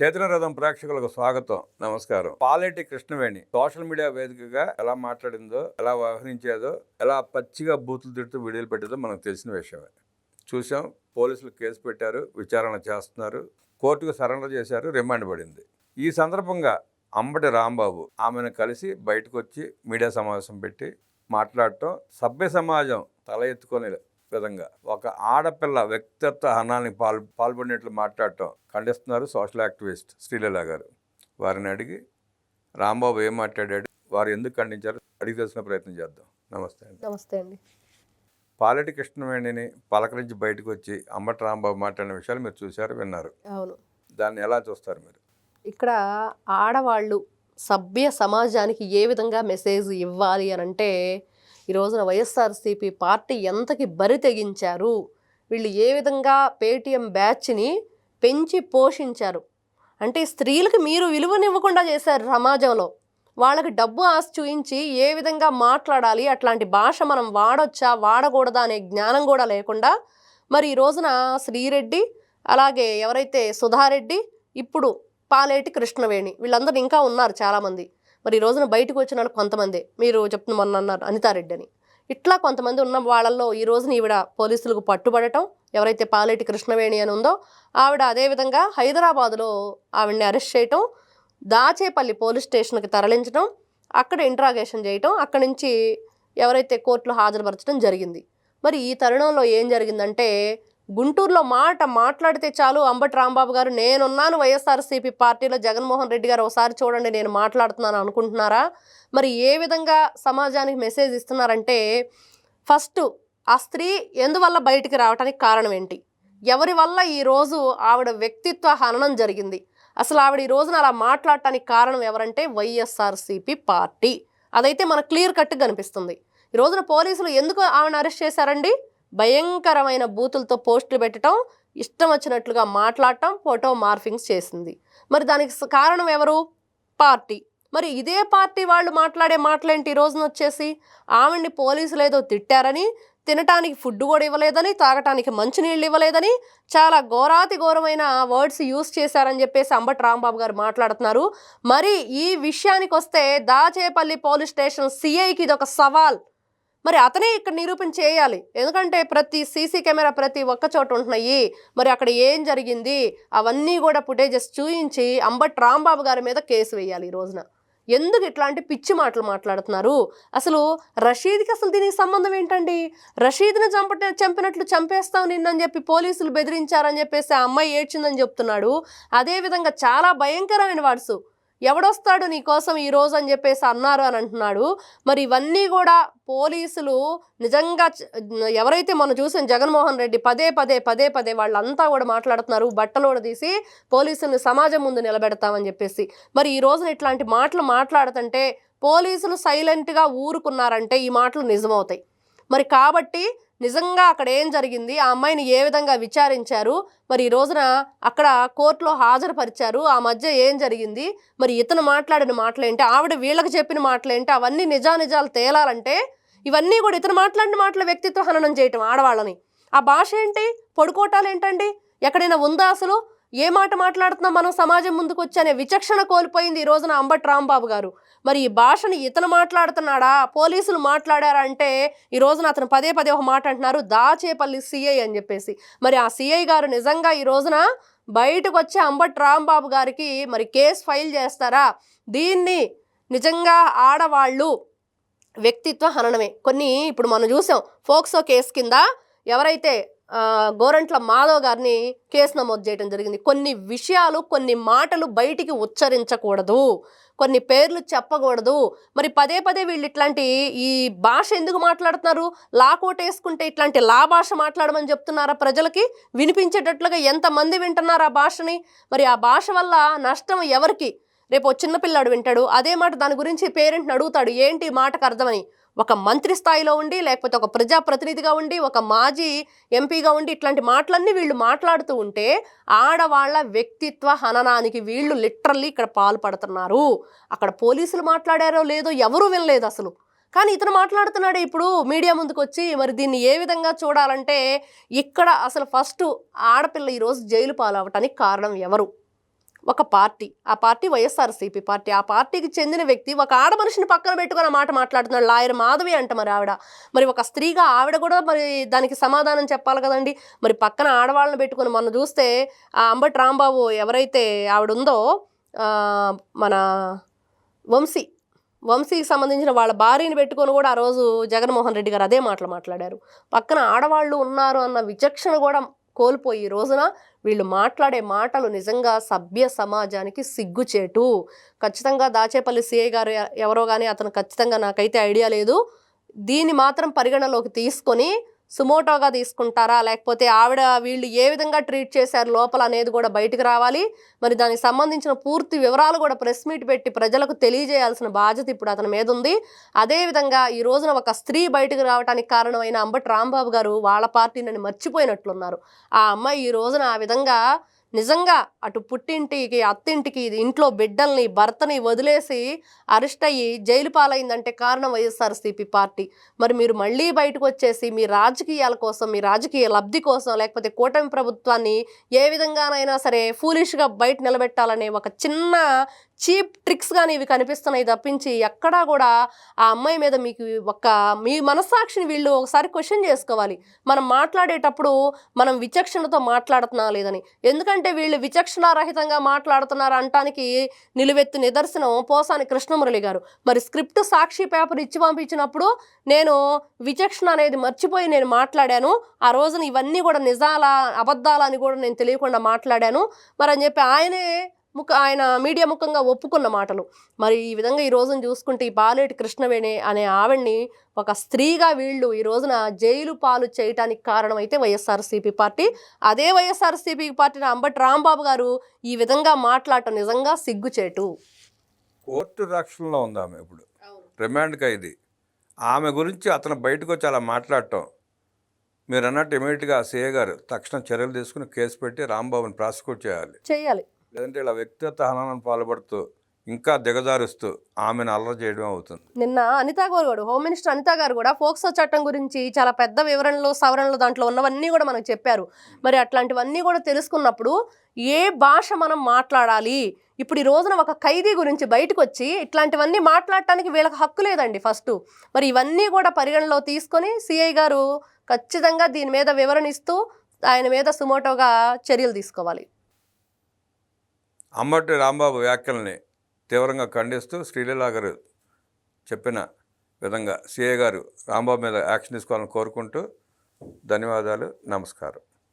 చేతన రథం ప్రేక్షకులకు స్వాగతం, నమస్కారం. పాలేటి కృష్ణవేణి సోషల్ మీడియా వేదికగా ఎలా మాట్లాడిందో, ఎలా వ్యవహరించేదో, ఎలా పచ్చిగా బూతులు తిడుతూ వీడియోలు పెట్టేదో మనకు తెలిసిన విషయమే. చూసాం, పోలీసులు కేసు పెట్టారు, విచారణ చేస్తున్నారు, కోర్టుకు సరెండర్ చేశారు, రిమాండ్ పడింది. ఈ సందర్భంగా అంబటి రాంబాబు ఆమెను కలిసి బయటకు వచ్చి మీడియా సమావేశం పెట్టి మాట్లాడటం సభ్య సమాజం తల ఎత్తుకునే విధంగా ఒక ఆడపిల్ల వ్యక్తిత్వ హనాన్ని పాల్పడినట్లు మాట్లాడటం ఖండిస్తున్నారు సోషల్ యాక్టివిస్ట్ శ్రీలీల గారు. వారిని అడిగి రాంబాబు ఏం మాట్లాడాడు, వారు ఎందుకు ఖండించారు అడిగి తెలుసుకునే ప్రయత్నం చేద్దాం. నమస్తే అండి. నమస్తే అండి. పాలేటి కృష్ణవేణిని పలకరించి బయటకు వచ్చి అంబటి రాంబాబు మాట్లాడిన విషయాలు మీరు చూశారు, విన్నారు. అవును. దాన్ని ఎలా చూస్తారు మీరు? ఇక్కడ ఆడవాళ్ళు సభ్య సమాజానికి ఏ విధంగా మెసేజ్ ఇవ్వాలి అని అంటే, ఈ రోజున వైఎస్ఆర్సీపీ పార్టీ ఎంతకి బరి తెగించారు, వీళ్ళు ఏ విధంగా పేటీఎం బ్యాచ్ని పెంచి పోషించారు అంటే, స్త్రీలకు మీరు విలువనివ్వకుండా చేశారు సమాజంలో. వాళ్ళకి డబ్బు ఆశ చూయించి ఏ విధంగా మాట్లాడాలి, అట్లాంటి భాష మనం వాడొచ్చా వాడకూడదా అనే జ్ఞానం కూడా లేకుండా మరి ఈ రోజున శ్రీరెడ్డి, అలాగే ఎవరైతే సుధారెడ్డి, ఇప్పుడు పాలేటి కృష్ణవేణి, వీళ్ళందరూ ఇంకా ఉన్నారు చాలామంది. మరి ఈ రోజున బయటకు వచ్చిన వాళ్ళు కొంతమంది, మీరు చెప్తున్న మొన్న అన్నారు అనితారెడ్డి అని, ఇట్లా కొంతమంది ఉన్న వాళ్ళల్లో ఈ రోజున ఈవిడ పోలీసులకు పట్టుబడటం, ఎవరైతే పాలేటి కృష్ణవేణి అని ఉందో ఆవిడ అదేవిధంగా హైదరాబాదులో ఆవిడని అరెస్ట్ చేయటం, దాచేపల్లి పోలీస్ స్టేషన్కి తరలించడం, అక్కడ ఇంట్రాగేషన్ చేయటం, అక్కడి నుంచి ఎవరైతే కోర్టులో హాజరుపరచడం జరిగింది. మరి ఈ తరుణంలో ఏం జరిగిందంటే, గుంటూరులో మాట్లాడితే చాలు అంబటి రాంబాబు గారు నేనున్నాను వైఎస్ఆర్సీపీ పార్టీలో, జగన్మోహన్ రెడ్డి గారు ఒకసారి చూడండి నేను మాట్లాడుతున్నాను అనుకుంటున్నారా? మరి ఏ విధంగా సమాజానికి మెసేజ్ ఇస్తున్నారంటే, ఫస్ట్ ఆ స్త్రీ ఎందువల్ల బయటికి రావడానికి కారణం ఏంటి, ఎవరి వల్ల ఈరోజు ఆవిడ వ్యక్తిత్వ హననం జరిగింది, అసలు ఆవిడ ఈ రోజున అలా మాట్లాడటానికి కారణం ఎవరంటే వైఎస్ఆర్సీపీ పార్టీ. అదైతే మనకు క్లియర్ కట్గా కనిపిస్తుంది. ఈ రోజున పోలీసులు ఎందుకు ఆవిడని అరెస్ట్ చేశారండి? భయంకరమైన బూతులతో పోస్టులు పెట్టడం, ఇష్టం వచ్చినట్లుగా మాట్లాడటం, ఫోటో మార్ఫింగ్స్ చేసింది. మరి దానికి కారణం ఎవరు? పార్టీ. మరి ఇదే పార్టీ వాళ్ళు మాట్లాడే మాటలేంటి? ఈ రోజున వచ్చేసి ఆవిడ్ని పోలీసులు ఏదో తిట్టారని, తినటానికి ఫుడ్ కూడా ఇవ్వలేదని, తాగటానికి మంచినీళ్ళు ఇవ్వలేదని, చాలా ఘోరాతి ఘోరమైన వర్డ్స్ యూజ్ చేశారని చెప్పేసి అంబటి రాంబాబు గారు మాట్లాడుతున్నారు. మరి ఈ విషయానికి వస్తే దాచేపల్లి పోలీస్ స్టేషన్ సిఐకి ఇది ఒక సవాల్. మరి అతనే ఇక్కడ నిరూపణ చేయాలి. ఎందుకంటే ప్రతి సీసీ కెమెరా ప్రతి ఒక్క చోట ఉంటున్నాయి. మరి అక్కడ ఏం జరిగింది అవన్నీ కూడా ఫుటేజెస్ చూయించి అంబటి రాంబాబు గారి మీద కేసు వేయాలి. ఈ రోజున ఎందుకు ఇట్లాంటి పిచ్చి మాటలు మాట్లాడుతున్నారు? అసలు రషీద్కి అసలు దీనికి సంబంధం ఏంటండి? రషీద్ని చంపినట్లు చంపేస్తాం నిన్నని చెప్పి పోలీసులు బెదిరించారని చెప్పేసి ఆ అమ్మాయి ఏడ్చిందని చెప్తున్నాడు. అదేవిధంగా చాలా భయంకరమైన వాడ్స్, ఎవడొస్తాడు నీకోసం ఈరోజు అని చెప్పేసి అన్నారు అని అంటున్నాడు. మరి ఇవన్నీ కూడా పోలీసులు నిజంగా ఎవరైతే మనం చూసాం జగన్మోహన్ రెడ్డి పదే పదే వాళ్ళంతా కూడా మాట్లాడుతున్నారు, బట్టలు తీసి పోలీసులను సమాజం ముందు నిలబెడతామని చెప్పేసి. మరి ఈ రోజున ఇట్లాంటి మాటలు మాట్లాడుతుంటే పోలీసులు సైలెంట్గా ఊరుకున్నారంటే ఈ మాటలు నిజమవుతాయి. మరి కాబట్టి నిజంగా అక్కడ ఏం జరిగింది, ఆ అమ్మాయిని ఏ విధంగా విచారించారు, మరి ఈ రోజున అక్కడ కోర్టులో హాజరుపరిచారు, ఆ మధ్య ఏం జరిగింది, మరి ఇతను మాట్లాడిన మాటలేంటి, ఆవిడ వీళ్ళకి చెప్పిన మాటలేంటి, అవన్నీ నిజాలు తేలాలంటే ఇవన్నీ కూడా ఇతను మాట్లాడిన మాటల వ్యక్తిత్వ హననం చేయటం ఆడవాళ్ళని. ఆ భాష ఏంటి, పడుకోవటాలు ఏంటండి, ఎక్కడైనా ఉందా అసలు? ఏ మాట మాట్లాడుతున్నాం మనం సమాజం ముందుకు వచ్చి అనే విచక్షణ కోల్పోయింది ఈ రోజున అంబటి రాంబాబు గారు. మరి ఈ భాషని ఇతను మాట్లాడుతున్నాడా, పోలీసులు మాట్లాడారా అంటే ఈ రోజున అతను పదే ఒక మాట అంటున్నారు, దాచేపల్లి సిఐ అని చెప్పేసి. మరి ఆ సిఐ గారు నిజంగా ఈ రోజున బయటకు వచ్చి అంబటి రాంబాబు గారికి మరి కేసు ఫైల్ చేస్తారా? దీన్ని నిజంగా ఆడవాళ్ళు వ్యక్తిత్వ హననమే. కొన్ని ఇప్పుడు మనం చూసాం ఫోక్సో కేసు కింద ఎవరైతే గోరంట్ల మాధవ్ గారిని కేసు నమోదు చేయడం జరిగింది. కొన్ని విషయాలు, కొన్ని మాటలు బయటికి ఉచ్చరించకూడదు, కొన్ని పేర్లు చెప్పకూడదు. మరి పదే వీళ్ళు ఇట్లాంటి ఈ భాష ఎందుకు మాట్లాడుతున్నారు? లాకోటేసుకుంటే ఇట్లాంటి భాష మాట్లాడమని చెప్తున్నారా ప్రజలకి? వినిపించేటట్లుగా ఎంతమంది వింటున్నారు ఆ భాషని? మరి ఆ భాష వల్ల నష్టం ఎవరికి? రేపు చిన్నపిల్లాడు వింటాడు, అదే మాట దాని గురించి పేరెంట్ని అడుగుతాడు, ఏంటి మాటకు అర్థమని. ఒక మంత్రి స్థాయిలో ఉండి, లేకపోతే ఒక ప్రజాప్రతినిధిగా ఉండి, ఒక మాజీ ఎంపీగా ఉండి ఇట్లాంటి మాటలన్నీ వీళ్ళు మాట్లాడుతూ ఉంటే ఆడవాళ్ల వ్యక్తిత్వ హననానికి వీళ్ళు లిటరల్లీ ఇక్కడ పాల్పడుతున్నారు. అక్కడ పోలీసులు మాట్లాడారో లేదో ఎవరూ వినలేదు అసలు, కానీ ఇతను మాట్లాడుతున్నాడే ఇప్పుడు మీడియా ముందుకు వచ్చి. మరి దీన్ని ఏ విధంగా చూడాలంటే, ఇక్కడ అసలు ఫస్ట్ ఆడపిల్ల ఈరోజు జైలు పాలవటానికి కారణం ఎవరు? ఒక పార్టీ, ఆ పార్టీ వైఎస్ఆర్సీపీ పార్టీ. ఆ పార్టీకి చెందిన వ్యక్తి ఒక ఆడ మనిషిని పక్కన పెట్టుకుని ఆ మాట మాట్లాడుతున్నాడు. లాయర్ మాధవి అంట మరి ఆవిడ. మరి ఒక స్త్రీగా ఆవిడ కూడా మరి దానికి సమాధానం చెప్పాలి కదండి. మరి పక్కన ఆడవాళ్ళని పెట్టుకుని మొన్న చూస్తే ఆ అంబటి రాంబాబు ఎవరైతే ఆవిడ ఉందో మన వంశీకి సంబంధించిన వాళ్ళ భార్యని పెట్టుకొని కూడా ఆ రోజు జగన్మోహన్ రెడ్డి గారు అదే మాటలు మాట్లాడారు. పక్కన ఆడవాళ్ళు ఉన్నారు అన్న విచక్షణ కూడా కోల్పోయి ఈ రోజున వీళ్ళు మాట్లాడే మాటలు నిజంగా సభ్య సమాజానికి సిగ్గుచేటు. ఖచ్చితంగా దాచేపల్లి సిఐ గారు ఎవరో కానీ అతను ఖచ్చితంగా నాకైతే ఐడియా లేదు. దీన్ని మాత్రం పరిగణలోకి తీసుకొని సుమోటోగా తీసుకుంటారా, లేకపోతే వీళ్ళు ఏ విధంగా ట్రీట్ చేశారు లోపల అనేది కూడా బయటకు రావాలి. మరి దానికి సంబంధించిన పూర్తి వివరాలు కూడా ప్రెస్ మీట్ పెట్టి ప్రజలకు తెలియజేయాల్సిన బాధ్యత ఇప్పుడు అతని మీద ఉంది. అదేవిధంగా ఈ రోజున ఒక స్త్రీ బయటకు రావడానికి కారణమైన అంబటి రాంబాబు గారు వాళ్ళ పార్టీని మర్చిపోయినట్లున్నారు. ఆ అమ్మాయి ఈ రోజున ఆ విధంగా నిజంగా అటు పుట్టింటికి అత్తింటికి ఇంట్లో బిడ్డల్ని భర్తని వదిలేసి అరెస్ట్ అయ్యి జైలు పాలైందంటే కారణం వైఎస్ఆర్సీపీ పార్టీ. మరి మీరు మళ్ళీ బయటకు వచ్చేసి మీ రాజకీయాల కోసం, మీ రాజకీయ లబ్ధి కోసం, లేకపోతే కూటమి ప్రభుత్వాన్ని ఏ విధంగానైనా సరే ఫూలిష్గా బయట నిలబెట్టాలనే ఒక చిన్న చీప్ ట్రిక్స్ కానీ ఇవి కనిపిస్తున్నాయి తప్పించి ఎక్కడా కూడా ఆ అమ్మాయి మీద మీకు మీ మనస్సాక్షిని వీళ్ళు ఒకసారి క్వశ్చన్ చేసుకోవాలి. మనం మాట్లాడేటప్పుడు మనం విచక్షణతో మాట్లాడుతున్నా లేదని. ఎందుకంటే వీళ్ళు విచక్షణారహితంగా మాట్లాడుతున్నారు అనటానికి నిలువెత్తు నిదర్శనం పోసాని కృష్ణమురళి గారు. మరి స్క్రిప్ట్ సాక్షి పేపర్ ఇచ్చి పంపించినప్పుడు నేను విచక్షణ అనేది మర్చిపోయి నేను మాట్లాడాను. ఆ రోజున ఇవన్నీ కూడా నిజాలా అబద్ధాలా అని కూడా నేను తెలియకుండా మాట్లాడాను మరి అని చెప్పి ఆయన మీడియా ముఖంగా ఒప్పుకున్న మాటలు. మరి ఈ విధంగా ఈ రోజున చూసుకుంటే ఈ పాలేటి కృష్ణవేణి అనే ఆవిడ్ని ఒక స్త్రీగా వీళ్ళు ఈ రోజున జైలు పాలు చేయటానికి కారణమైతే వైఎస్ఆర్సీపీ పార్టీ. అదే వైఎస్ఆర్సీపీ పార్టీని అంబటి రాంబాబు గారు ఈ విధంగా మాట్లాడటం నిజంగా సిగ్గుచేటు. కోర్టు రక్షణలో ఉంది ఆమె ఇప్పుడు, రిమాండ్ ఖైదీ. ఆమె గురించి అతను బయటకు వచ్చి అలా మాట్లాడటం, మీరు అన్నట్టు ఇమీడియట్గా సిఏ గారు తక్షణం చర్యలు తీసుకుని కేసు పెట్టి రాంబాబుని ప్రాసిక్యూట్ చేయాలి. లేదంటే ఇలా వ్యక్తిగత హననానికి పాల్పడుతూ ఇంకా దిగజారుస్తూ ఆమెను అల్లరి చేయడం అవుతుంది. నిన్న అనితా గారు, హోమ్ మినిస్టర్ అనితా గారు కూడా ఫోక్సో చట్టం గురించి చాలా పెద్ద వివరణలు సవరణలు దాంట్లో ఉన్నవన్నీ కూడా మనకు చెప్పారు. మరి అట్లాంటివన్నీ కూడా తెలుసుకున్నప్పుడు ఏ భాష మనం మాట్లాడాలి, ఇప్పుడు ఈ రోజున ఒక ఖైదీ గురించి బయటకు వచ్చి ఇట్లాంటివన్నీ మాట్లాడటానికి వీళ్ళకి హక్కు లేదండి ఫస్ట్. మరి ఇవన్నీ కూడా పరిగణలో తీసుకొని సిఐ గారు ఖచ్చితంగా దీని మీద వివరణ ఇస్తూ ఆయన మీద సుమోటోగా చర్యలు తీసుకోవాలి. అంబటి రాంబాబు వ్యాఖ్యల్ని తీవ్రంగా ఖండిస్తూ శ్రీలీలా గారు చెప్పిన విధంగా సిఐ గారు రాంబాబు మీద యాక్షన్ తీసుకోవాలని కోరుకుంటూ ధన్యవాదాలు, నమస్కారం.